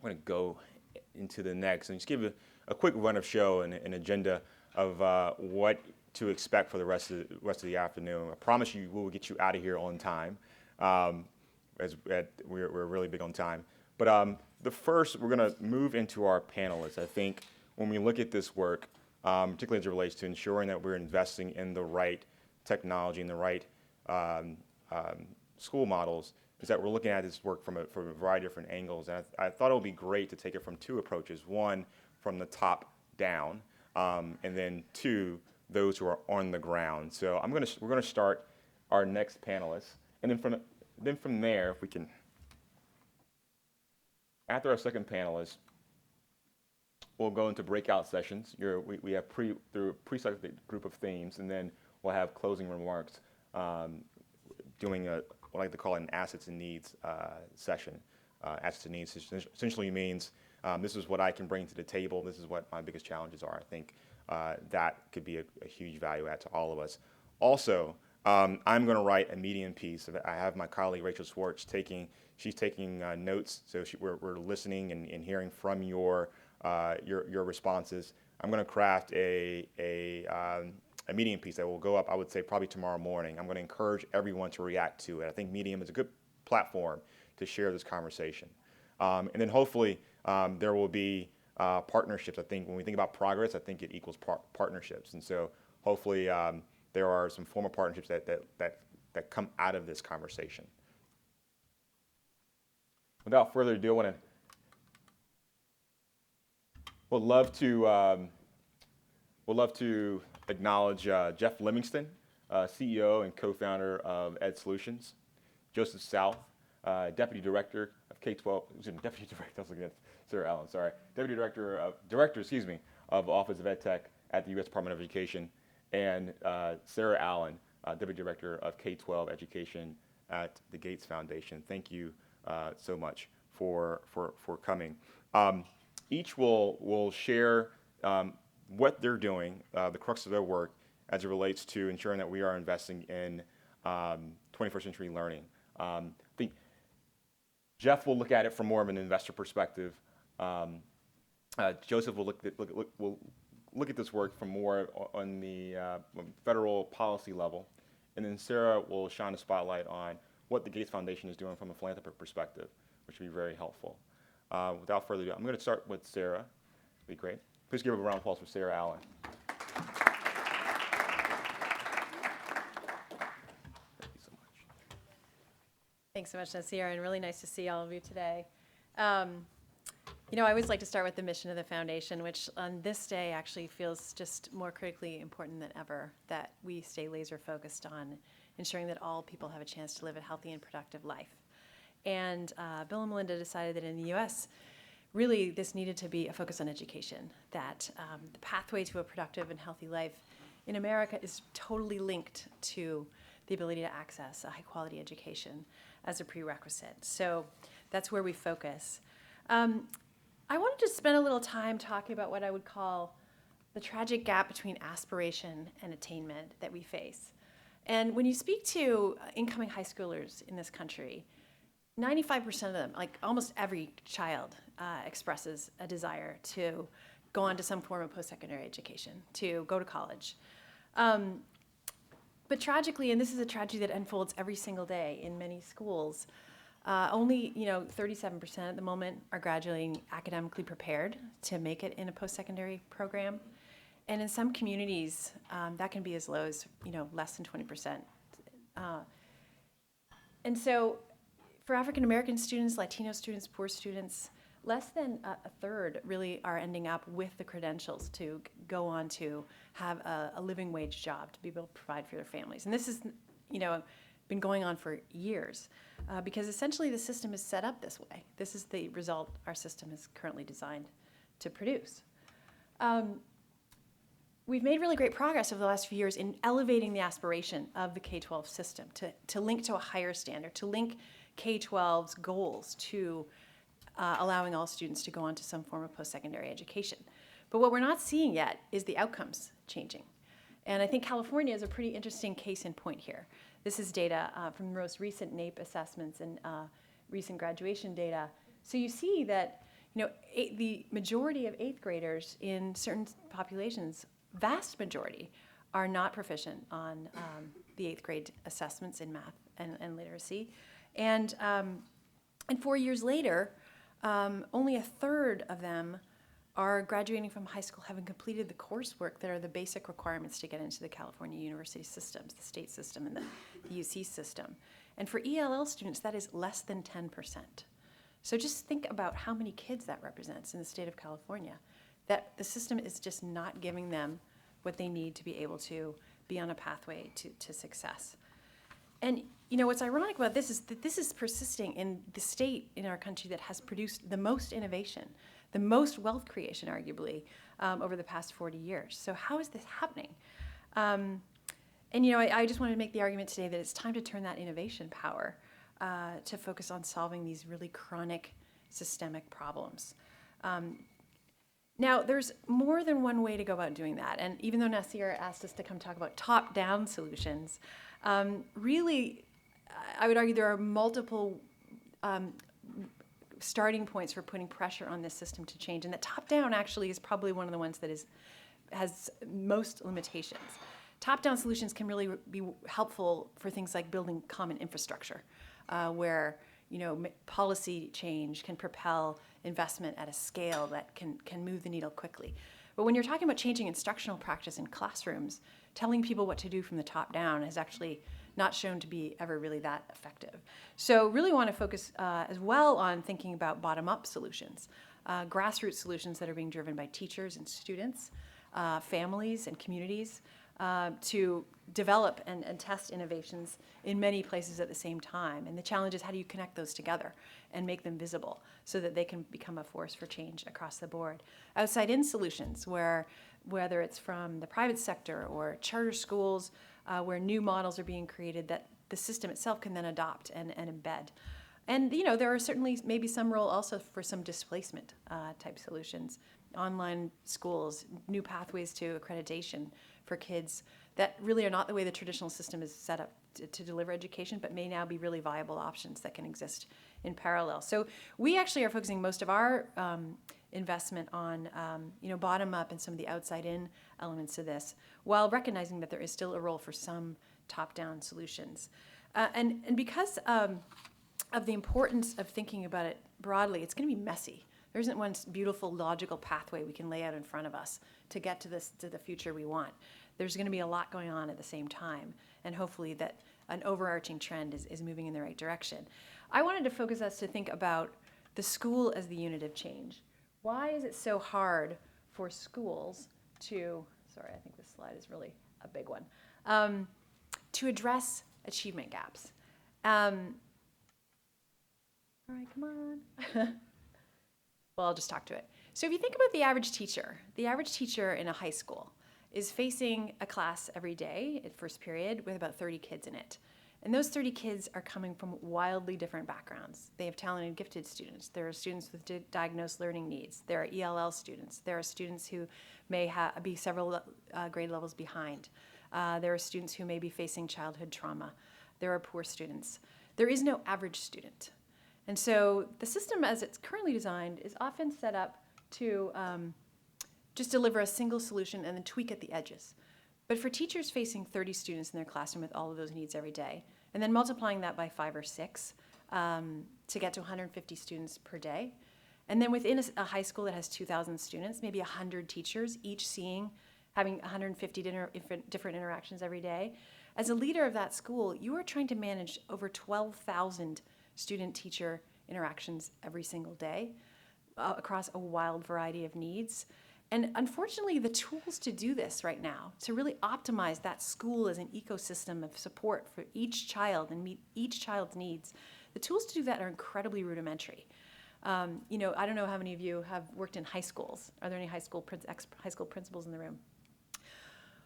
going to go into the next and just give a quick run of show and an agenda of what to expect for the rest of the afternoon. I promise you, we will get you out of here on time. We're really big on time. But the first, we're going to move into our panelists. I think when we look at this work, particularly as it relates to ensuring that we're investing in the right technology and the right school models, is that we're looking at this work from a variety of different angles. And I thought it would be great to take it from two approaches. One, from the top down, and then two, those who are on the ground. So we're going to start our next panelist. And then from there, if we can, after our second panelist, we'll go into breakout sessions. We have through a pre-selected group of themes, and then we'll have closing remarks, doing what I like to call an assets and needs session. Assets and needs essentially means this is what I can bring to the table. This is what my biggest challenges are. I think that could be a huge value add to all of us. Also, I'm going to write a medium piece. I have my colleague Rachel Schwartz taking notes, so we're listening and hearing from your responses. I'm going to craft a Medium piece that will go up, I would say, probably tomorrow morning. I'm going to encourage everyone to react to it. I think Medium is a good platform to share this conversation. And then hopefully there will be partnerships. I think when we think about progress, I think it equals partnerships. And so hopefully there are some formal partnerships that come out of this conversation. Without further ado, we'd love to acknowledge Jeff Livingston, CEO and co-founder of EdSolutions, Joseph South, Deputy Director of K-12, Deputy Director, I was looking at Sara Allen, sorry, Deputy Director of Office of EdTech at the U.S. Department of Education, and Sara Allen, Deputy Director of K-12 Education at the Gates Foundation. Thank you so much for coming. Each will share what they're doing, the crux of their work, as it relates to ensuring that we are investing in 21st century learning. I think Jeff will look at it from more of an investor perspective. Joseph will look at this work from more on the federal policy level, and then Sara will shine a spotlight on what the Gates Foundation is doing from a philanthropic perspective, which will be very helpful. Without further ado, I'm going to start with Sara. That'd be great. Please give a round of applause for Sara Allen. Thank you so much. Thanks so much, Nasir, and really nice to see all of you today. I always like to start with the mission of the foundation, which on this day actually feels just more critically important than ever, that we stay laser focused on ensuring that all people have a chance to live a healthy and productive life. And Bill and Melinda decided that in the U.S., really this needed to be a focus on education, that the pathway to a productive and healthy life in America is totally linked to the ability to access a high-quality education as a prerequisite. So that's where we focus. I wanted to spend a little time talking about what I would call the tragic gap between aspiration and attainment that we face. And when you speak to incoming high schoolers in this country, 95% of them, like almost every child, expresses a desire to go on to some form of post-secondary education, to go to college. But tragically, and this is a tragedy that unfolds every single day in many schools, only 37% at the moment are graduating academically prepared to make it in a post-secondary program. And in some communities, that can be as low as less than 20%. And so for African American students, Latino students, poor students, less than a third really are ending up with the credentials to go on to have a living wage job to be able to provide for their families. And this has been going on for years because essentially the system is set up this way. This is the result our system is currently designed to produce. We've made really great progress over the last few years in elevating the aspiration of the K-12 system to link to a higher standard, to link K-12's goals to allowing all students to go on to some form of post-secondary education. But what we're not seeing yet is the outcomes changing. And I think California is a pretty interesting case in point here. This is data from the most recent NAEP assessments and recent graduation data. So you see that the majority of eighth graders in certain populations, vast majority, are not proficient on the eighth grade assessments in math and literacy. And 4 years later, only a third of them are graduating from high school having completed the coursework that are the basic requirements to get into the California university systems, the state system and the UC system. And for ELL students, that is less than 10%. So just think about how many kids that represents in the state of California, that the system is just not giving them what they need to be able to be on a pathway to success. And what's ironic about this is that this is persisting in the state in our country that has produced the most innovation, the most wealth creation, arguably, over the past 40 years. So how is this happening? I just wanted to make the argument today that it's time to turn that innovation power to focus on solving these really chronic systemic problems. Now, there's more than one way to go about doing that. And even though Nasir asked us to come talk about top-down solutions, really, I would argue there are multiple starting points for putting pressure on this system to change. And the top-down actually is probably one of the ones that has most limitations. Top-down solutions can really be helpful for things like building common infrastructure, where policy change can propel investment at a scale that can move the needle quickly. But when you're talking about changing instructional practice in classrooms, telling people what to do from the top down has actually not shown to be ever really that effective. So really want to focus as well on thinking about bottom-up solutions, grassroots solutions that are being driven by teachers and students, families and communities, to develop and test innovations in many places at the same time. And the challenge is, how do you connect those together and make them visible so that they can become a force for change across the board? Outside-in solutions, whether it's from the private sector or charter schools, where new models are being created that the system itself can then adopt and embed. And there are certainly maybe some role also for some displacement type solutions, online schools, new pathways to accreditation for kids that really are not the way the traditional system is set up to deliver education, but may now be really viable options that can exist in parallel. So we actually are focusing most of our investment on bottom up and some of the outside in elements of this, while recognizing that there is still a role for some top down solutions. And because of the importance of thinking about it broadly, it's going to be messy. There isn't one beautiful, logical pathway we can lay out in front of us to get to the future we want. There's going to be a lot going on at the same time, and hopefully that an overarching trend is moving in the right direction. I wanted to focus us to think about the school as the unit of change. Why is it so hard for schools to, sorry, I think this slide is really a big one, to address achievement gaps? All right, come on. Well, I'll just talk to it. So if you think about the average teacher in a high school is facing a class every day at first period with about 30 kids in it. And those 30 kids are coming from wildly different backgrounds. They have talented, gifted students. There are students with diagnosed learning needs. There are ELL students. There are students who may be several grade levels behind. There are students who may be facing childhood trauma. There are poor students. There is no average student. And so the system as it's currently designed is often set up to just deliver a single solution and then tweak at the edges. But for teachers facing 30 students in their classroom with all of those needs every day, and then multiplying that by 5 or 6 to get to 150 students per day, and then within a high school that has 2,000 students, maybe 100 teachers, each having 150 different interactions every day, as a leader of that school, you are trying to manage over 12,000 student-teacher interactions every single day across a wild variety of needs. And unfortunately, the tools to do this right now, to really optimize that school as an ecosystem of support for each child and meet each child's needs, the tools to do that are incredibly rudimentary. I don't know how many of you have worked in high schools. Are there any high school principals in the room?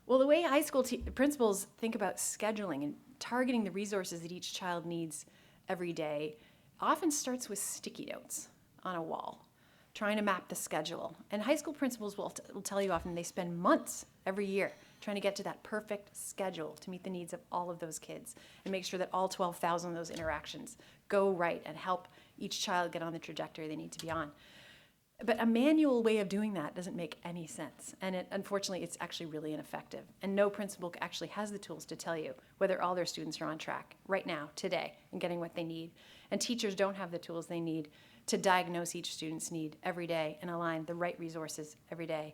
Well, the way high school principals think about scheduling and targeting the resources that each child needs every day often starts with sticky notes on a wall, trying to map the schedule. And high school principals will tell you often they spend months every year trying to get to that perfect schedule to meet the needs of all of those kids and make sure that all 12,000 of those interactions go right and help each child get on the trajectory they need to be on. But a manual way of doing that doesn't make any sense. And unfortunately, it's actually really ineffective. And no principal actually has the tools to tell you whether all their students are on track right now, today, and getting what they need. And teachers don't have the tools they need to diagnose each student's need every day and align the right resources every day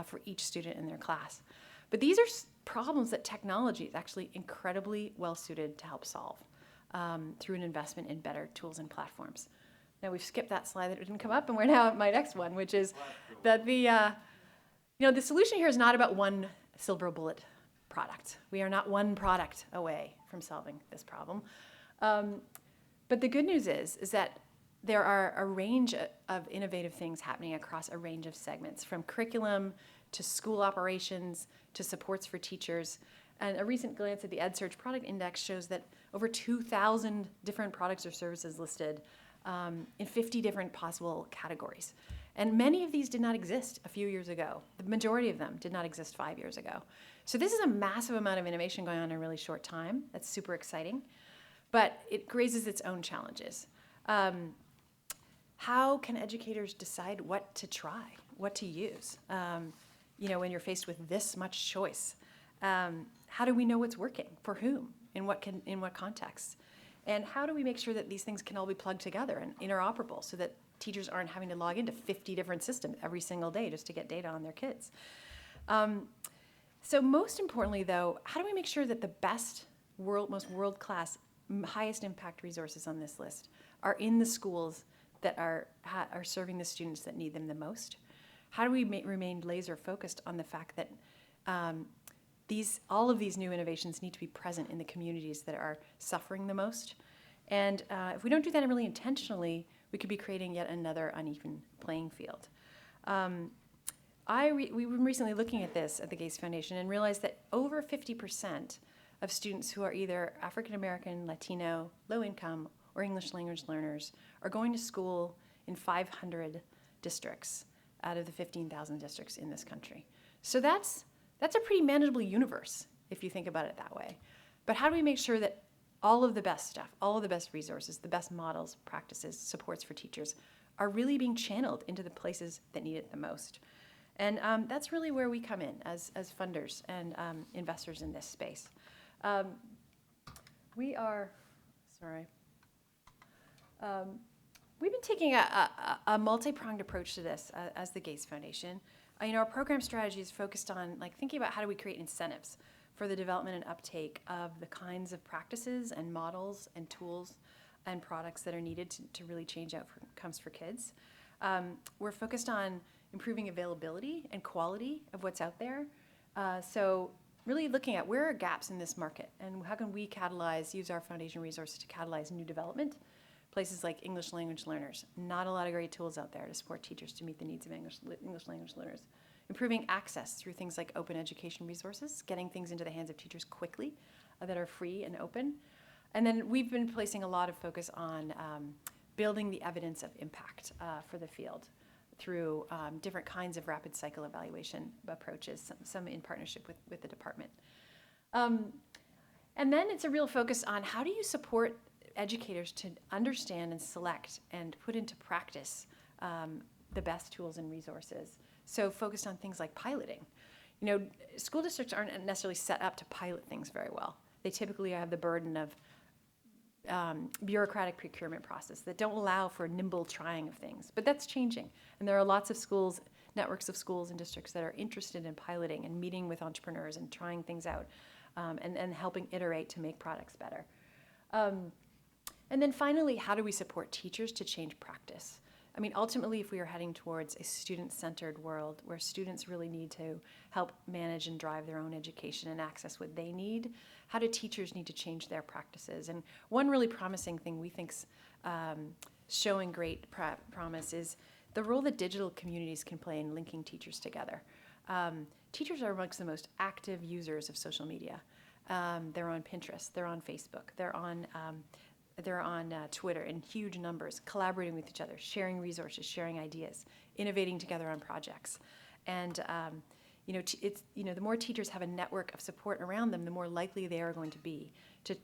for each student in their class. But these are problems that technology is actually incredibly well suited to help solve through an investment in better tools and platforms. Now we've skipped that slide that didn't come up, and we're now at my next one, which is that the solution here is not about one silver bullet product. We are not one product away from solving this problem. But the good news is that there are a range of innovative things happening across a range of segments, from curriculum to school operations to supports for teachers. And a recent glance at the EdSearch Product Index shows that over 2,000 different products or services listed in 50 different possible categories. And many of these did not exist a few years ago. The majority of them did not exist 5 years ago. So this is a massive amount of innovation going on in a really short time. That's super exciting. But it raises its own challenges. How can educators decide what to try, what to use, when you're faced with this much choice? How do we know what's working? For whom? In what context? And how do we make sure that these things can all be plugged together and interoperable so that teachers aren't having to log into 50 different systems every single day just to get data on their kids? So most importantly, though, how do we make sure that the best, most world-class, highest impact resources on this list are in the schools that are serving the students that need them the most? How do we remain laser focused on the fact that all of these new innovations need to be present in the communities that are suffering the most? And if we don't do that really intentionally, we could be creating yet another uneven playing field. We were recently looking at this at the Gates Foundation and realized that over 50% of students who are either African American, Latino, low income, or English language learners are going to school in 500 districts out of the 15,000 districts in this country. So that's a pretty manageable universe if you think about it that way. But how do we make sure that all of the best stuff, all of the best resources, the best models, practices, supports for teachers are really being channeled into the places that need it the most? And that's really where we come in as funders and investors in this space. We've been taking a multi-pronged approach to this as the Gates Foundation. Our program strategy is focused on thinking about how do we create incentives for the development and uptake of the kinds of practices and models and tools and products that are needed to really change outcomes for kids. We're focused on improving availability and quality of what's out there. So really looking at where are gaps in this market and how can we use our foundation resources to catalyze new development. Places like English language learners, not a lot of great tools out there to support teachers to meet the needs of English language learners. Improving access through things like open education resources, getting things into the hands of teachers quickly that are free and open. And then we've been placing a lot of focus on building the evidence of impact for the field through different kinds of rapid cycle evaluation approaches, some in partnership with the department. And then it's a real focus on how do you support educators to understand and select and put into practice the best tools and resources. So focused on things like piloting. School districts aren't necessarily set up to pilot things very well. They typically have the burden of bureaucratic procurement process that don't allow for nimble trying of things. But that's changing. And there are lots of schools, networks of schools and districts that are interested in piloting and meeting with entrepreneurs and trying things out and helping iterate to make products better. And then finally, how do we support teachers to change practice? Ultimately, if we are heading towards a student-centered world where students really need to help manage and drive their own education and access what they need, how do teachers need to change their practices? And one really promising thing we think's showing great promise is the role that digital communities can play in linking teachers together. Teachers are amongst the most active users of social media. They're on Pinterest, they're on Facebook, they're on Twitter in huge numbers, collaborating with each other, sharing resources, sharing ideas, innovating together on projects. And the more teachers have a network of support around them, the more likely they are going to be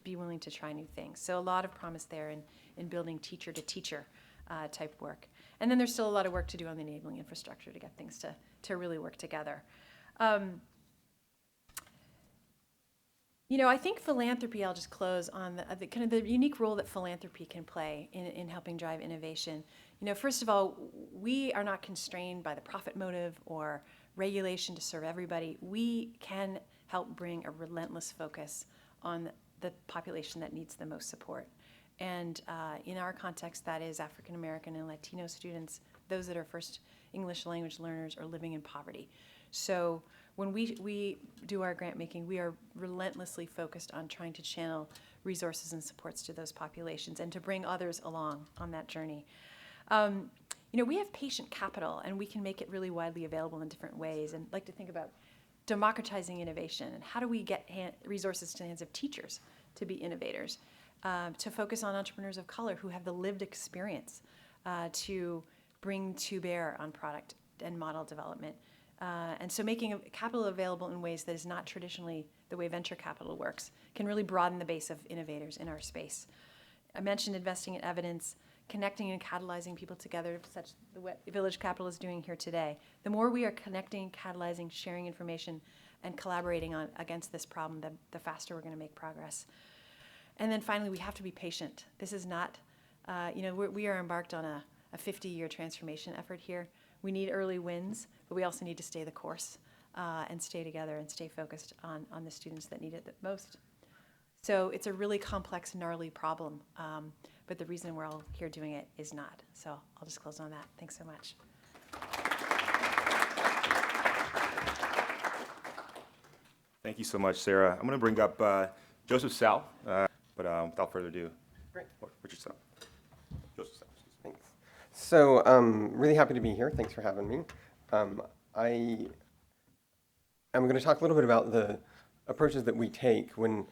willing to try new things. So a lot of promise there in building teacher-to-teacher type work. And then there's still a lot of work to do on the enabling infrastructure to get things to really work together. I think philanthropy, I'll just close on the kind of the unique role that philanthropy can play in helping drive innovation. First of all, we are not constrained by the profit motive or regulation to serve everybody. We can help bring a relentless focus on the population that needs the most support. And in our context, that is African American and Latino students, those that are first English language learners or living in poverty. So when we do our grant making, we are relentlessly focused on trying to channel resources and supports to those populations and to bring others along on that journey. We have patient capital, and we can make it really widely available in different ways. And I'd like to think about democratizing innovation, and how do we get resources to the hands of teachers to be innovators, to focus on entrepreneurs of color who have the lived experience to bring to bear on product and model development. And so making capital available in ways that is not traditionally the way venture capital works can really broaden the base of innovators in our space. I mentioned investing in evidence, connecting and catalyzing people together, such what Village Capital is doing here today. The more we are connecting, catalyzing, sharing information, and collaborating against this problem, the faster we're going to make progress. And then finally, we have to be patient. This is not, we are embarked on a 50-year transformation effort here. We need early wins, but we also need to stay the course and stay together and stay focused on the students that need it the most. So it's a really complex, gnarly problem, but the reason we're all here doing it is not. So I'll just close on that. Thanks so much. Thank you so much, Sarah. I'm going to bring up Joseph South, but without further ado, Great. Richard South. Joseph South. Thanks. So really happy to be here. Thanks for having me. I'm going to talk a little bit about the approaches that we take. When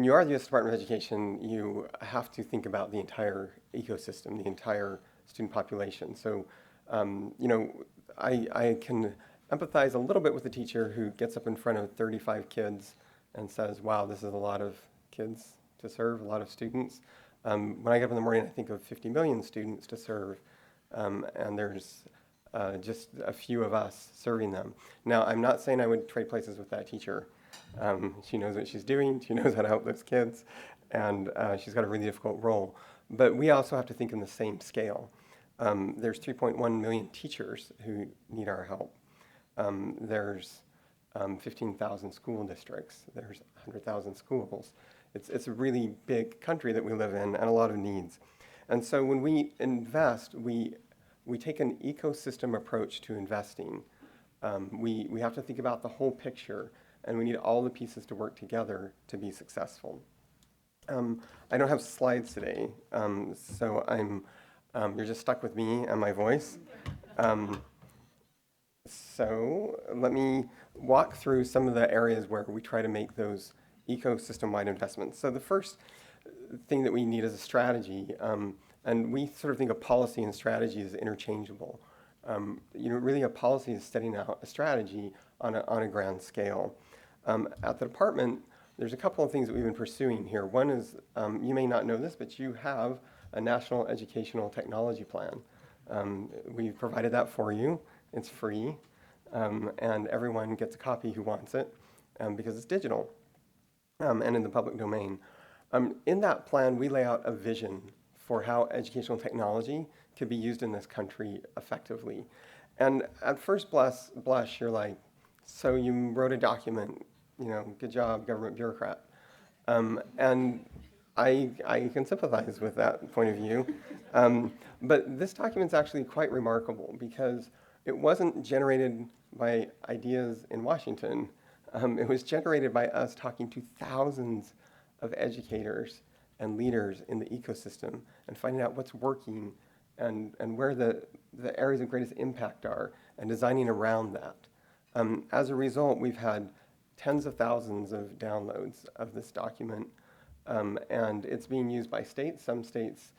you are the U.S. Department of Education, you have to think about the entire ecosystem, the entire student population. So, I can empathize a little bit with the teacher who gets up in front of 35 kids and says, wow, this is a lot of kids to serve, a lot of students. When I get up in the morning, I think of 50 million students to serve, and there's just a few of us serving them. Now, I'm not saying I would trade places with that teacher. She knows what she's doing, she knows how to help those kids, and she's got a really difficult role. But we also have to think in the same scale. There's 3.1 million teachers who need our help. There's 15,000 school districts. There's 100,000 schools. It's a really big country that we live in and a lot of needs. And so when we invest, we take an ecosystem approach to investing. We have to think about the whole picture, and we need all the pieces to work together to be successful. I don't have slides today, so you're just stuck with me and my voice. So let me walk through some of the areas where we try to make those ecosystem-wide investments. So the first thing that we need is a strategy, and we sort of think of policy and strategy as interchangeable. Really a policy is setting out a strategy on a grand scale. At the department, there's a couple of things that we've been pursuing here. One is, you may not know this, but you have a National Educational Technology Plan. We've provided that for you. It's free, and everyone gets a copy who wants it, because it's digital and in the public domain. In that plan, we lay out a vision for how educational technology could be used in this country effectively. And at first blush, you're like, so you wrote a document, good job, government bureaucrat. And I can sympathize with that point of view. But this document's actually quite remarkable because it wasn't generated by ideas in Washington. It was generated by us talking to thousands of educators and leaders in the ecosystem and finding out what's working and where the areas of greatest impact are and designing around that. As a result, we've had tens of thousands of downloads of this document, and it's being used by states. Some states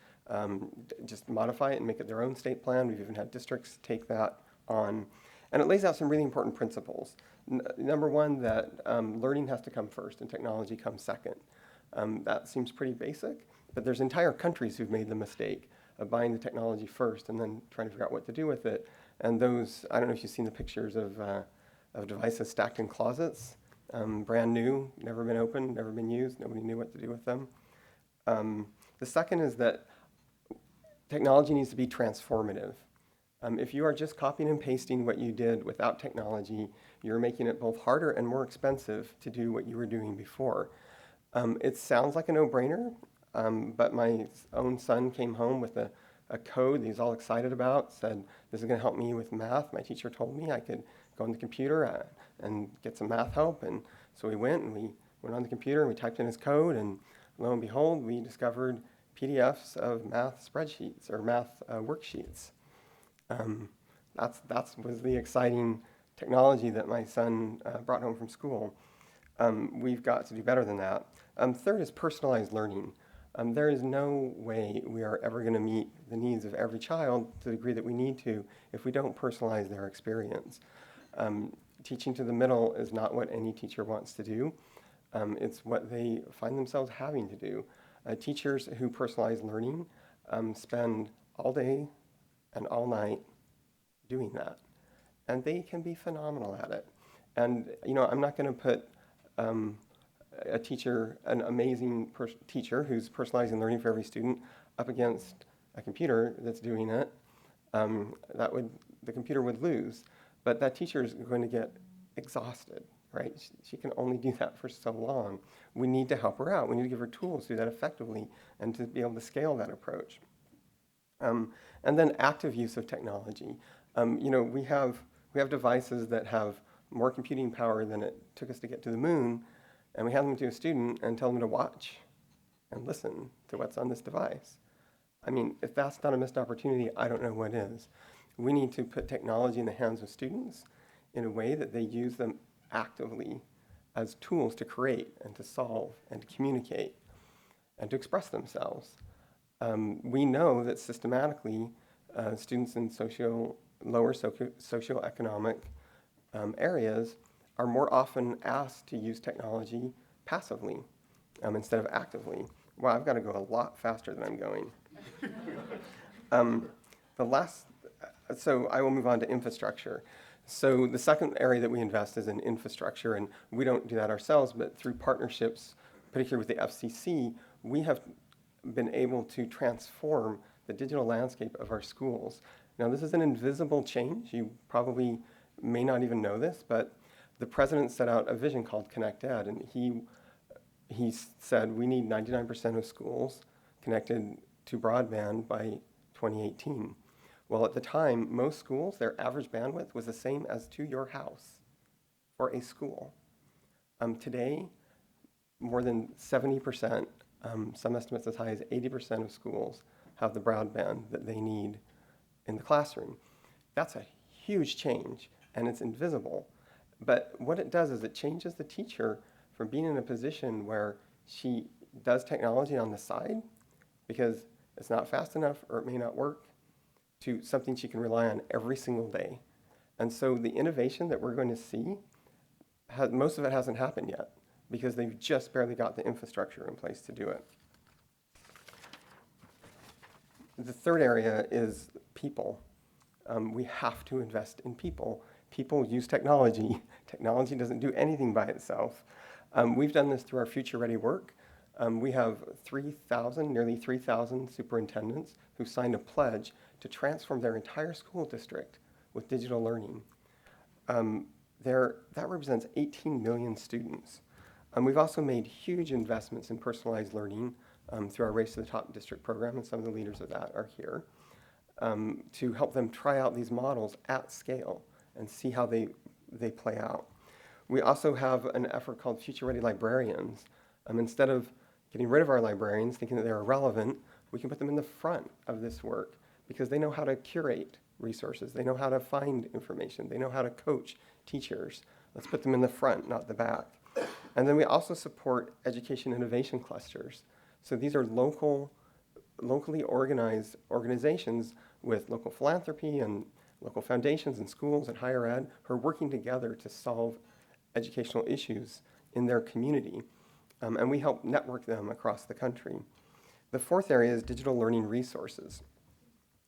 just modify it and make it their own state plan. We've even had districts take that on. And it lays out some really important principles. Number one, that learning has to come first and technology comes second. That seems pretty basic, but there's entire countries who've made the mistake buying the technology first and then trying to figure out what to do with it. And those, I don't know if you've seen the pictures of devices stacked in closets, brand new, never been opened, never been used, nobody knew what to do with them. The second is that technology needs to be transformative. If you are just copying and pasting what you did without technology, you're making it both harder and more expensive to do what you were doing before. It sounds like a no-brainer, but my own son came home with a code that he's all excited about, said, this is going to help me with math. My teacher told me I could go on the computer and get some math help. And so we went on the computer and we typed in his code, and lo and behold, we discovered PDFs of math spreadsheets or math worksheets. That was the exciting technology that my son brought home from school. We've got to do better than that. Third is personalized learning. There is no way we are ever going to meet the needs of every child to the degree that we need to if we don't personalize their experience. Teaching to the middle is not what any teacher wants to do. It's what they find themselves having to do. Teachers who personalize learning spend all day and all night doing that. And they can be phenomenal at it. And, I'm not going to put a teacher, an amazing teacher who's personalizing learning for every student up against a computer that's doing it. The computer would lose. But that teacher is going to get exhausted, right? She can only do that for so long. We need to help her out. We need to give her tools to do that effectively and to be able to scale that approach. And then active use of technology. We have devices that have more computing power than it took us to get to the moon, and we hand them to a student and tell them to watch and listen to what's on this device. I mean, if that's not a missed opportunity, I don't know what is. We need to put technology in the hands of students in a way that they use them actively as tools to create and to solve and to communicate and to express themselves. We know that systematically, students in lower socioeconomic areas are more often asked to use technology passively instead of actively. Wow, I've got to go a lot faster than I'm going. So I will move on to infrastructure. So the second area that we invest is in infrastructure, and we don't do that ourselves, but through partnerships, particularly with the FCC, we have been able to transform the digital landscape of our schools. Now, this is an invisible change. You probably may not even know this, but the president set out a vision called Connect Ed, and he said we need 99% of schools connected to broadband by 2018. Well, at the time, most schools, their average bandwidth was the same as to your house for a school. Today, more than 70%, some estimates as high as 80% of schools have the broadband that they need in the classroom. That's a huge change, and it's invisible. But what it does is it changes the teacher from being in a position where she does technology on the side because it's not fast enough or it may not work, to something she can rely on every single day. And so the innovation that we're going to see, most of it hasn't happened yet because they've just barely got the infrastructure in place to do it. The third area is people. We have to invest in people. People use technology. Technology doesn't do anything by itself. We've done this through our Future Ready work. We have nearly 3,000 superintendents who signed a pledge to transform their entire school district with digital learning. That represents 18 million students. We've also made huge investments in personalized learning through our Race to the Top district program, and some of the leaders of that are here, to help them try out these models at scale and see how they play out. We also have an effort called Future Ready Librarians. Instead of getting rid of our librarians, thinking that they're irrelevant, we can put them in the front of this work because they know how to curate resources. They know how to find information. They know how to coach teachers. Let's put them in the front, not the back. And then we also support education innovation clusters. So these are locally organized organizations with local philanthropy and local foundations and schools and higher ed who are working together to solve educational issues in their community. And we help network them across the country. The fourth area is digital learning resources.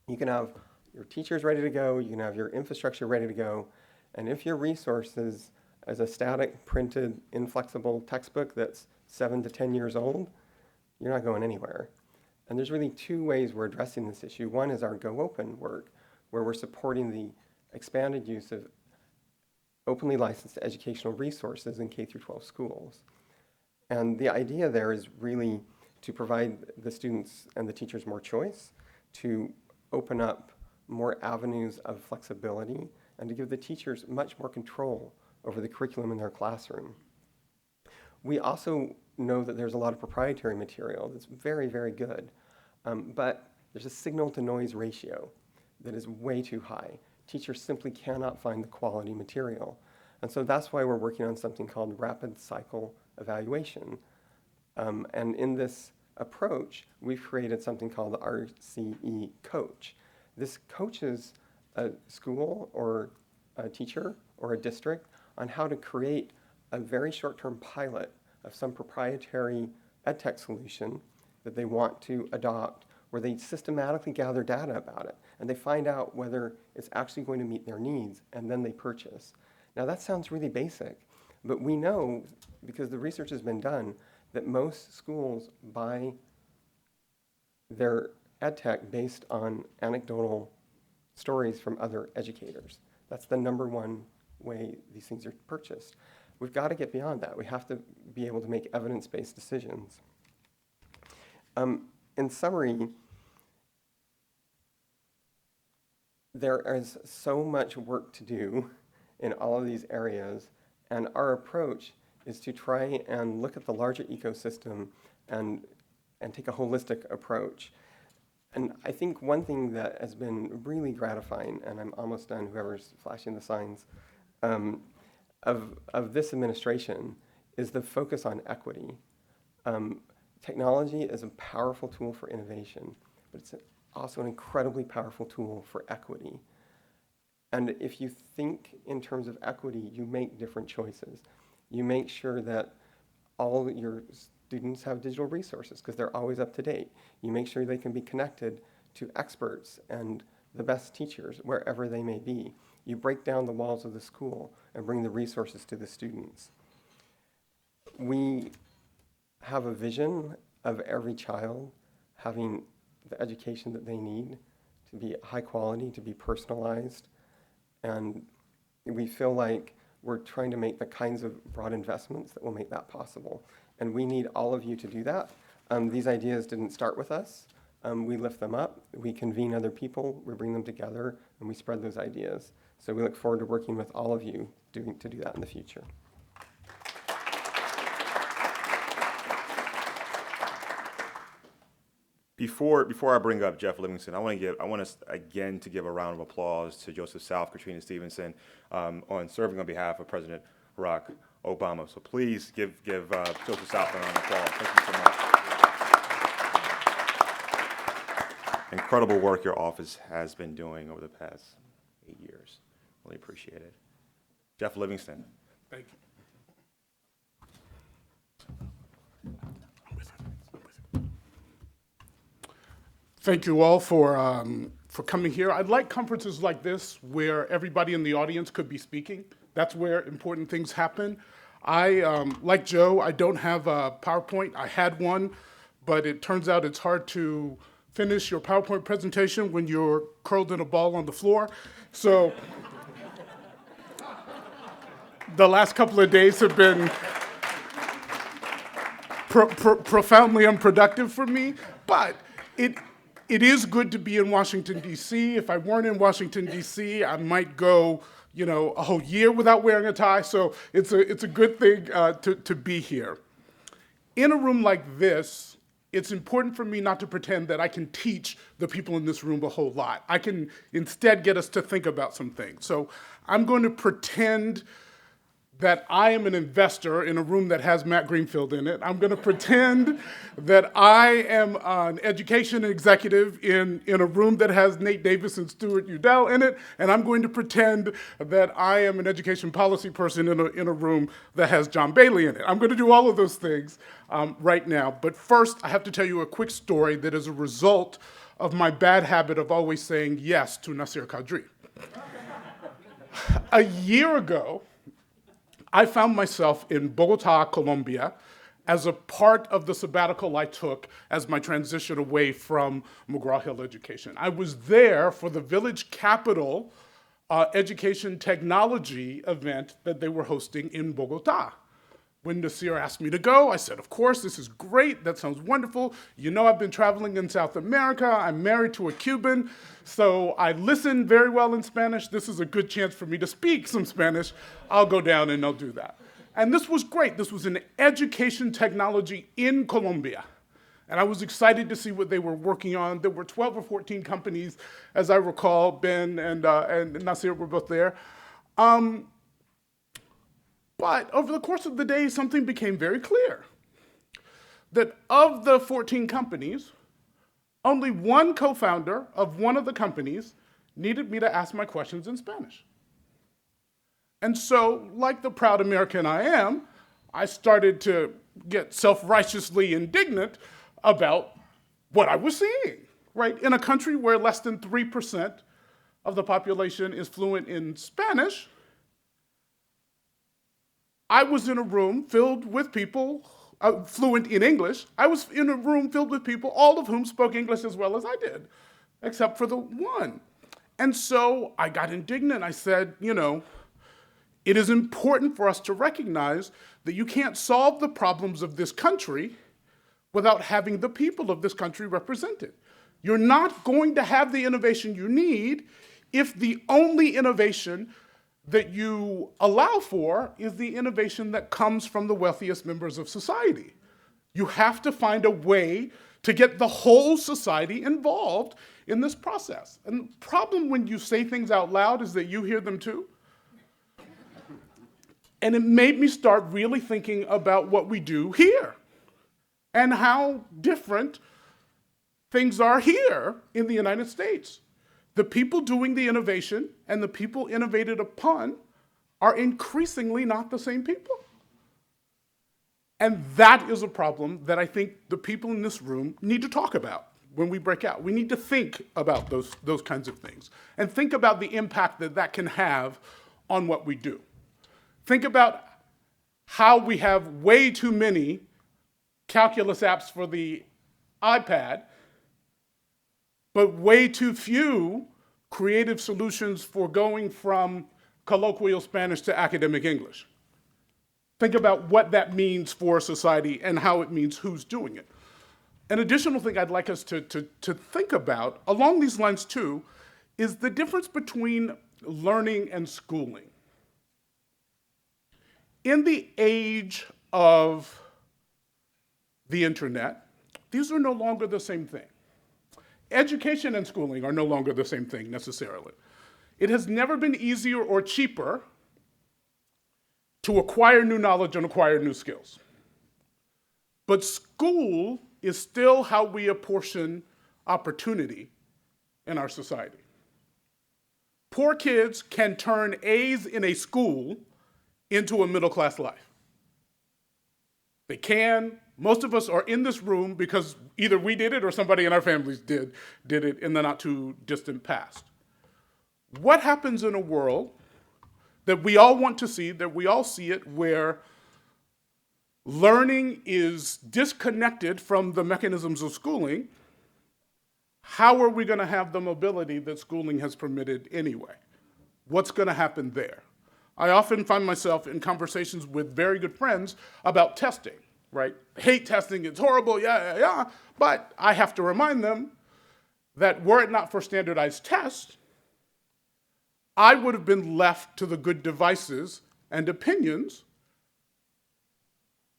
You can have your teachers ready to go, you can have your infrastructure ready to go, and if your resources as a static, printed, inflexible textbook that's 7 to 10 years old, you're not going anywhere. And there's really two ways we're addressing this issue. One is our Go Open work, where we're supporting the expanded use of openly licensed educational resources in K through 12 schools. And the idea there is really to provide the students and the teachers more choice, to open up more avenues of flexibility, and to give the teachers much more control over the curriculum in their classroom. We also know that there's a lot of proprietary material that's very, very good, but there's a signal-to-noise ratio that is way too high. Teachers simply cannot find the quality material. And so that's why we're working on something called rapid cycle evaluation. And in this approach, we've created something called the RCE Coach. This coaches a school or a teacher or a district on how to create a very short-term pilot of some proprietary edtech solution that they want to adopt, where they systematically gather data about it, and they find out whether it's actually going to meet their needs, and then they purchase. Now that sounds really basic, but we know, because the research has been done, that most schools buy their edtech based on anecdotal stories from other educators. That's the number one way these things are purchased. We've got to get beyond that. We have to be able to make evidence-based decisions. In summary, there is so much work to do in all of these areas, and our approach is to try and look at the larger ecosystem and take a holistic approach. And I think one thing that has been really gratifying, and I'm almost done, whoever's flashing the signs, of this administration is the focus on equity. Technology is a powerful tool for innovation, but it's also an incredibly powerful tool for equity. And if you think in terms of equity, you make different choices. You make sure that all your students have digital resources because they're always up to date. You make sure they can be connected to experts and the best teachers wherever they may be. You break down the walls of the school and bring the resources to the students. We have a vision of every child having the education that they need to be high quality, to be personalized, and we feel like we're trying to make the kinds of broad investments that will make that possible. And we need all of you to do that. These ideas didn't start with us. We lift them up, we convene other people, we bring them together, and we spread those ideas. So we look forward to working with all of you to do that in the future. Before I bring up Jeff Livingston, I want us again to give a round of applause to Joseph South, Katrina Stevenson, on serving on behalf of President Barack Obama. So please give Joseph South a round of applause. Thank you so much. Incredible work your office has been doing over the past 8 years. Really appreciate it. Jeff Livingston. Thank you. Thank you all for coming here. I'd like conferences like this where everybody in the audience could be speaking. That's where important things happen. Like Joe, I don't have a PowerPoint. I had one, but it turns out it's hard to finish your PowerPoint presentation when you're curled in a ball on the floor. So the last couple of days have been profoundly unproductive for me, but it is good to be in Washington, D.C. If I weren't in Washington, D.C., I might go, a whole year without wearing a tie, so it's a good thing to be here. In a room like this, it's important for me not to pretend that I can teach the people in this room a whole lot. I can instead get us to think about some things. So I'm going to pretend that I am an investor in a room that has Matt Greenfield in it. I'm going to pretend that I am an education executive in a room that has Nate Davis and Stuart Udell in it, and I'm going to pretend that I am an education policy person in a room that has John Bailey in it. I'm going to do all of those things right now. But first, I have to tell you a quick story that is a result of my bad habit of always saying yes to Nasir Qadri. A year ago, I found myself in Bogota, Colombia, as a part of the sabbatical I took as my transition away from McGraw-Hill education. I was there for the Village Capital education technology event that they were hosting in Bogota. When Nasir asked me to go, I said, of course, this is great, that sounds wonderful. You know I've been traveling in South America, I'm married to a Cuban, so I listen very well in Spanish. This is a good chance for me to speak some Spanish. I'll go down and I'll do that. And this was great. This was an education technology in Colombia. And I was excited to see what they were working on. There were 12 or 14 companies, as I recall. Ben and Nasir were both there. But over the course of the day, something became very clear. That of the 14 companies, only one co-founder of one of the companies needed me to ask my questions in Spanish. And so, like the proud American I am, I started to get self-righteously indignant about what I was seeing, right? In a country where less than 3% of the population is fluent in Spanish, I was in a room filled with people fluent in English. I was in a room filled with people, all of whom spoke English as well as I did, except for the one. And so I got indignant. I said, you know, it is important for us to recognize that you can't solve the problems of this country without having the people of this country represented. You're not going to have the innovation you need if the only innovation that you allow for is the innovation that comes from the wealthiest members of society. You have to find a way to get the whole society involved in this process. And the problem when you say things out loud is that you hear them too. And it made me start really thinking about what we do here and how different things are here in the United States. The people doing the innovation and the people innovated upon are increasingly not the same people. And that is a problem that I think the people in this room need to talk about when we break out. We need to think about those kinds of things and think about the impact that that can have on what we do. Think about how we have way too many calculus apps for the iPad, but way too few creative solutions for going from colloquial Spanish to academic English. Think about what that means for society and how it means who's doing it. An additional thing I'd like us to think about, along these lines too, is the difference between learning and schooling. In the age of the internet, these are no longer the same thing. Education and schooling are no longer the same thing necessarily. It has never been easier or cheaper to acquire new knowledge and acquire new skills. But school is still how we apportion opportunity in our society. Poor kids can turn A's in a school into a middle-class life. They can. Most of us are in this room because either we did it or somebody in our families did it in the not too distant past. What happens in a world that we all want to see, that we all see it, where learning is disconnected from the mechanisms of schooling? How are we going to have the mobility that schooling has permitted anyway? What's going to happen there? I often find myself in conversations with very good friends about testing, right? Hate testing, it's horrible, yeah. But I have to remind them that were it not for standardized tests, I would have been left to the good devices and opinions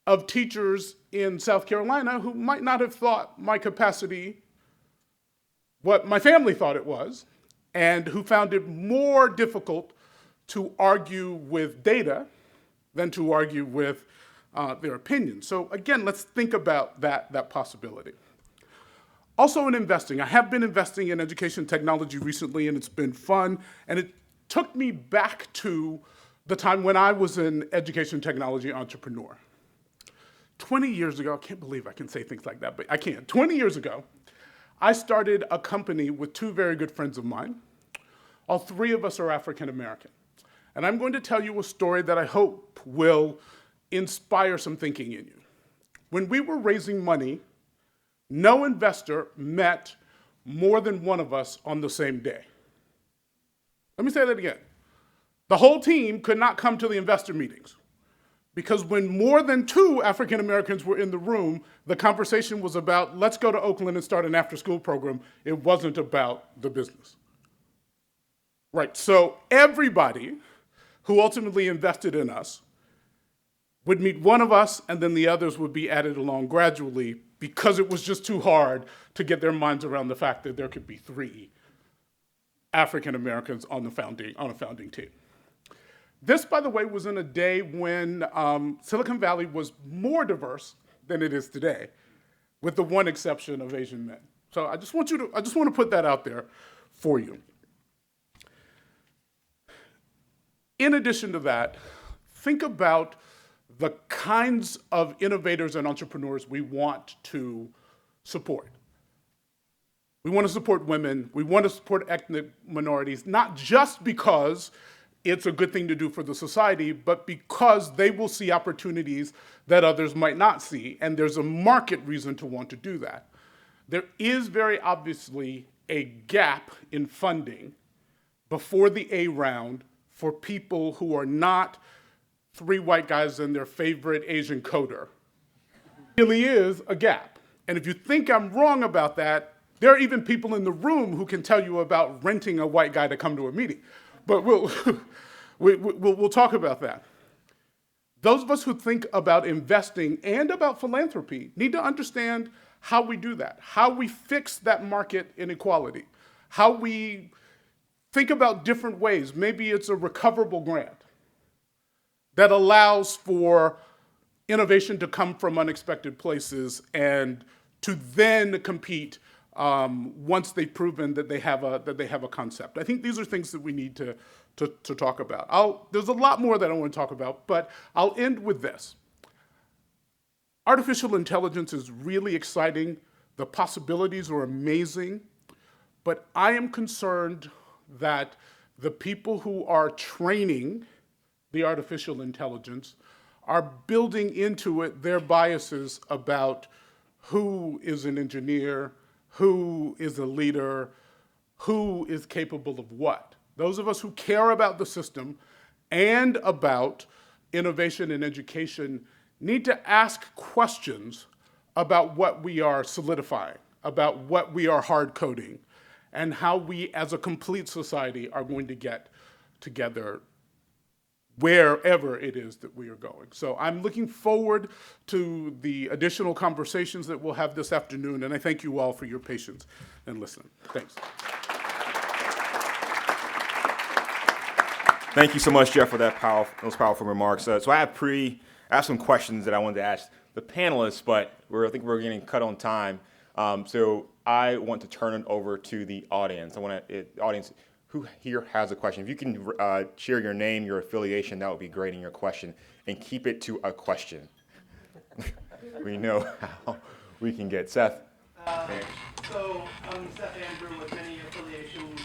of teachers in South Carolina who might not have thought my capacity what my family thought it was, and who found it more difficult to argue with data than to argue with their opinions. So again, let's think about that possibility. Also in investing, I have been investing in education technology recently, and it's been fun, and it took me back to the time when I was an education technology entrepreneur. 20 years ago, I can't believe I can say things like that, but I can. 20 years ago, I started a company with two very good friends of mine. All three of us are African American. And I'm going to tell you a story that I hope will inspire some thinking in you. When we were raising money, no investor met more than one of us on the same day. Let me say that again. The whole team could not come to the investor meetings because when more than two African Americans were in the room, the conversation was about, let's go to Oakland and start an after-school program. It wasn't about the business. Right, so everybody who ultimately invested in us would meet one of us, and then the others would be added along gradually because it was just too hard to get their minds around the fact that there could be three African Americans on a founding team. This, by the way, was in a day when Silicon Valley was more diverse than it is today, with the one exception of Asian men. So I just want to put that out there for you. In addition to that, think about the kinds of innovators and entrepreneurs we want to support. We want to support women. We want to support ethnic minorities, not just because it's a good thing to do for the society, but because they will see opportunities that others might not see, and there's a market reason to want to do that. There is very obviously a gap in funding before the A round for people who are not three white guys and their favorite Asian coder. There really is a gap. And if you think I'm wrong about that, there are even people in the room who can tell you about renting a white guy to come to a meeting. But we'll talk about that. Those of us who think about investing and about philanthropy need to understand how we do that, how we fix that market inequality, how we think about different ways. Maybe it's a recoverable grant that allows for innovation to come from unexpected places and to then compete once they've proven that they have a concept. I think these are things that we need to talk about. There's a lot more that I want to talk about, but I'll end with this. Artificial intelligence is really exciting. The possibilities are amazing, but I am concerned that the people who are training the artificial intelligence are building into it their biases about who is an engineer, who is a leader, who is capable of what. Those of us who care about the system and about innovation and education need to ask questions about what we are solidifying, about what we are hard coding, and how we as a complete society are going to get together wherever it is that we are going. So I'm looking forward to the additional conversations that we'll have this afternoon, and I thank you all for your patience and listening. Thanks. Thank you so much, Jeff, for those powerful remarks. So I have some questions that I wanted to ask the panelists, but I think we're getting cut on time. So I want to turn it over to the audience. Audience, who here has a question? If you can share your name, your affiliation, that would be great in your question, and keep it to a question. We know how we can get Seth. So I'm Seth Andrew with many affiliations,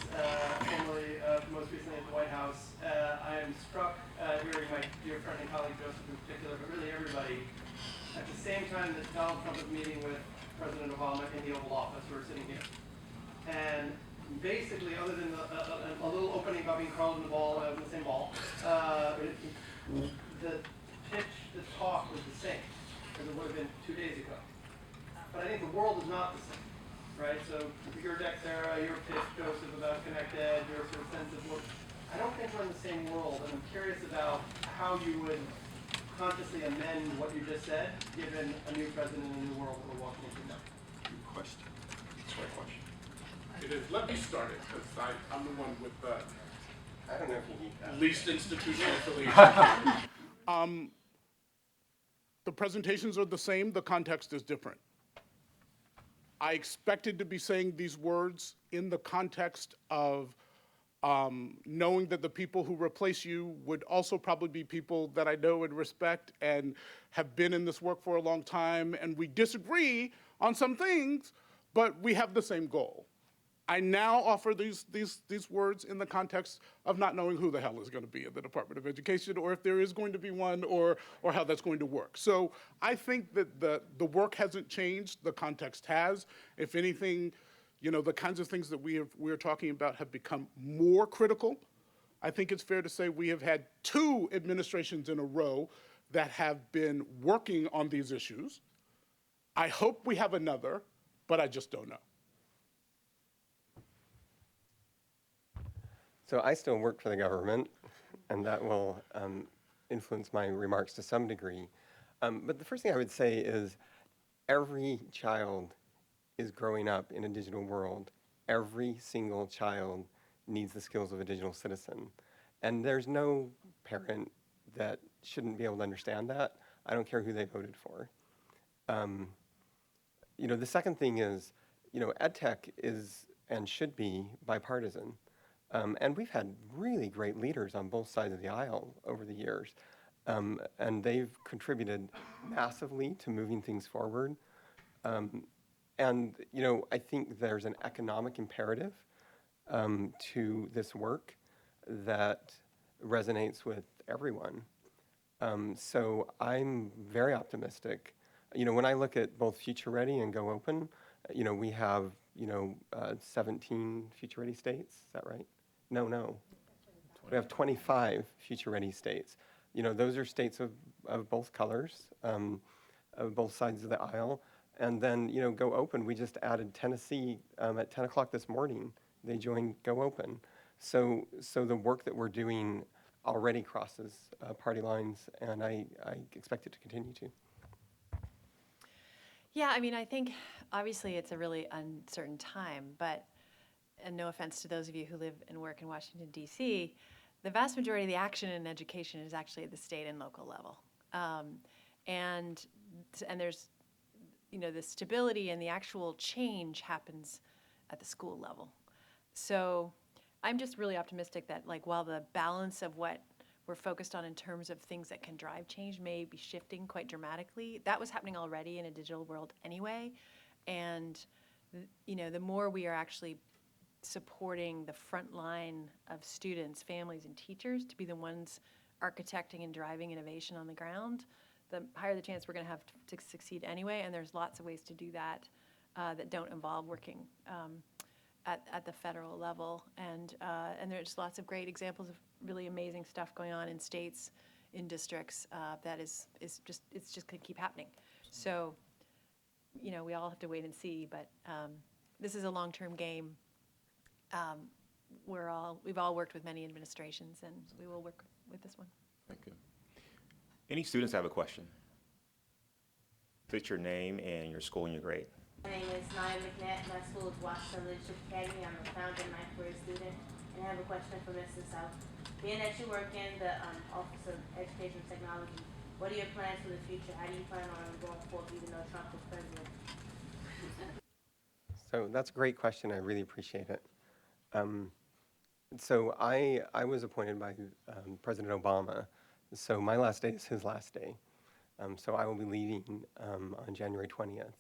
formerly most recently at the White House. I am struck hearing my dear friend and colleague Joseph in particular, but really everybody, at the same time that Donald Trump is meeting with President Obama in the Oval Office, we're sitting here. And basically, other than a little opening about being curled in the ball, in the same ball, the pitch, the talk was the same as it would have been 2 days ago. But I think the world is not the same, right? So your deck, Sara, your pitch, Joseph, about ConnectEd, your sort of sense of, look, I don't think we're in the same world, and I'm curious about how you would consciously amend what you just said, given a new president and a new world that we're walking into now. Good question. That's a great question. It is. Let me start it, because I'm the one with the I don't know if you need that. least institutional affiliation. The presentations are the same, the context is different. I expected to be saying these words in the context of knowing that the people who replace you would also probably be people that I know and respect and have been in this work for a long time, and we disagree on some things, but we have the same goal. I now offer these words in the context of not knowing who the hell is going to be in the Department of Education, or if there is going to be one, or how that's going to work. So I think that the work hasn't changed, the context has. If anything, the kinds of things that we're talking about have become more critical. I think it's fair to say we have had 2 administrations in a row that have been working on these issues. I hope we have another, but I just don't know. So I still work for the government, and that will influence my remarks to some degree. But the first thing I would say is every child is growing up in a digital world. Every single child needs the skills of a digital citizen. And there's no parent that shouldn't be able to understand that. I don't care who they voted for. The second thing is, EdTech is and should be bipartisan. And we've had really great leaders on both sides of the aisle over the years. And they've contributed massively to moving things forward. And I think there's an economic imperative to this work that resonates with everyone. So I'm very optimistic. When I look at both Future Ready and Go Open, we have 17 Future Ready states. Is that right? No. We have 25 Future Ready states. Those are states of both colors, of both sides of the aisle. And then, Go Open, we just added Tennessee at 10 o'clock this morning. They joined Go Open. So the work that we're doing already crosses party lines, and I expect it to continue to. Yeah, I think obviously it's a really uncertain time, but, and no offense to those of you who live and work in Washington, D.C., the vast majority of the action in education is actually at the state and local level. And there's, the stability and the actual change happens at the school level. So I'm just really optimistic that, while the balance of what we're focused on in terms of things that can drive change may be shifting quite dramatically, that was happening already in a digital world anyway. And, the more we are actually supporting the front line of students, families, and teachers to be the ones architecting and driving innovation on the ground, the higher the chance we're going to have to succeed anyway. And there's lots of ways to do that that don't involve working at the federal level. And there's lots of great examples of really amazing stuff going on in states, in districts that it's just going to keep happening. So, we all have to wait and see. But this is a long-term game. We've all worked with many administrations, and we will work with this one. Thank you. Any students have a question? State your name and your school and your grade. My name is Naya McNatt. My school is Washington Leadership Academy. I'm a founder 9th grade student, and I have a question for Mrs. South. Being that you work in the Office of Education and Technology, what are your plans for the future? How do you plan on going forward, even though Trump is president? So that's a great question. I really appreciate it. So I was appointed by President Obama. So my last day is his last day. So I will be leaving on January 20th.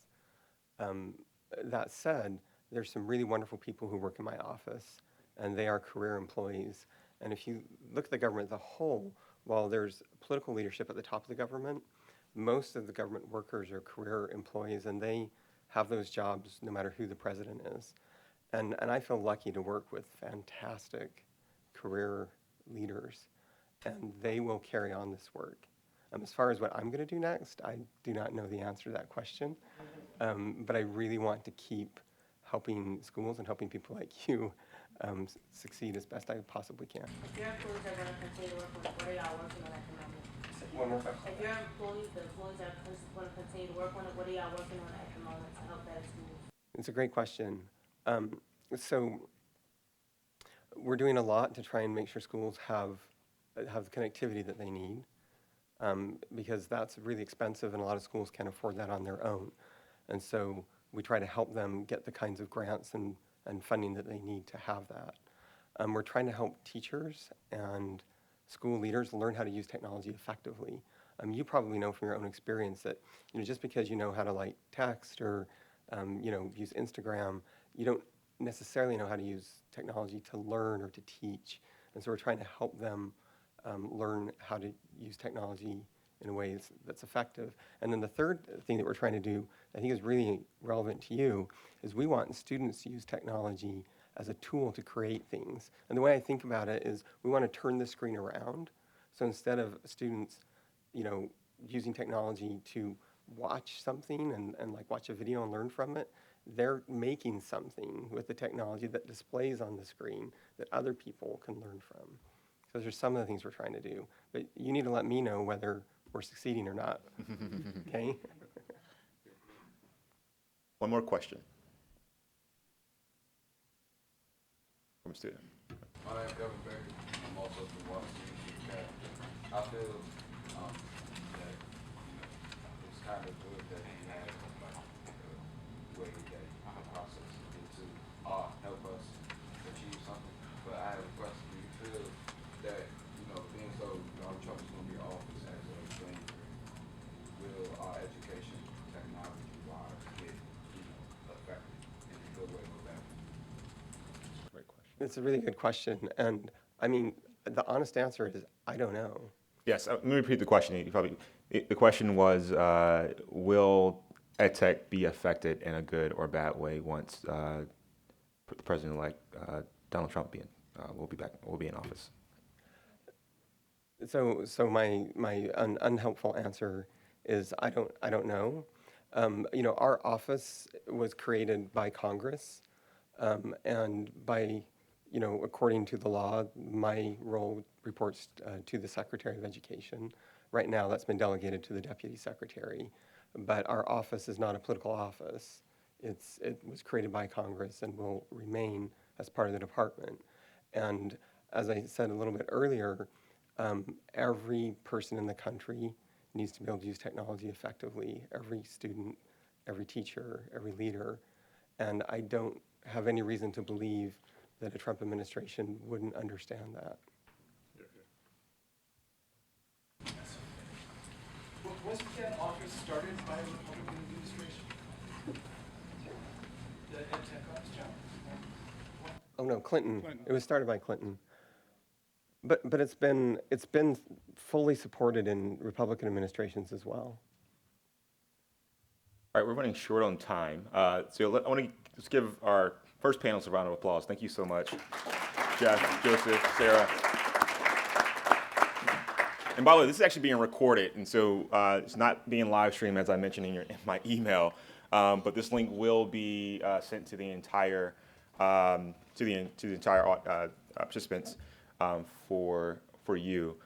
That said, there's some really wonderful people who work in my office, and they are career employees. And if you look at the government as a whole, while there's political leadership at the top of the government, most of the government workers are career employees, and they have those jobs no matter who the president is. And I feel lucky to work with fantastic career leaders, and they will carry on this work. As far as what I'm going to do next, I do not know the answer to that question, but I really want to keep helping schools and helping people like you succeed as best I possibly can. If your employees are going to continue to work on it, what are y'all working on at the moment? One more question. If your employees, the employees are going to continue to work on it, what are y'all working on at the moment to help that at schools? It's a great question. So we're doing a lot to try and make sure schools have the connectivity that they need, because that's really expensive, and a lot of schools can't afford that on their own. And so we try to help them get the kinds of grants and funding that they need to have that. We're trying to help teachers and school leaders learn how to use technology effectively. You probably know from your own experience that just because you know how to text or use Instagram, you don't necessarily know how to use technology to learn or to teach. And so we're trying to help them learn how to use technology in a way that's effective. And then the third thing that we're trying to do, I think is really relevant to you, is we want students to use technology as a tool to create things. And the way I think about it is we want to turn the screen around. So instead of students, using technology to watch something and like watch a video and learn from it, they're making something with the technology that displays on the screen that other people can learn from. So those are some of the things we're trying to do. But you need to let me know whether we're succeeding or not. Okay? One more question from a student. My name is Kevin Berry. I'm also from Washington, D.C. I feel that it's kind of good that you have the way that the process is to help us achieve something. But I have a question. Do you feel that being so Donald Trump is going to be office as of January, will our education technology-wise get affected in a good way or bad? Great question. It's a really good question. And I mean, the honest answer is I don't know. Yes, let me repeat the question. The question was, will EdTech be affected in a good or bad way once President-elect Donald Trump will be in office? So my unhelpful answer is I don't know. Our office was created by Congress, and by according to the law, my role reports to the Secretary of Education. Right now, that's been delegated to the Deputy Secretary, but our office is not a political office. It was created by Congress and will remain as part of the department. And as I said a little bit earlier, every person in the country needs to be able to use technology effectively. Every student, every teacher, every leader. And I don't have any reason to believe that a Trump administration wouldn't understand that. Wasn't that office started by a Republican administration? The EdTech office, John? Oh no, Clinton. Clinton. It was started by Clinton. But it's been fully supported in Republican administrations as well. All right, we're running short on time. So I want to just give our first panelists a round of applause. Thank you so much, Jeff, Joseph, Sarah. And by the way, this is actually being recorded, and so it's not being live streamed as I mentioned in my email. But this link will be sent to the entire participants for you.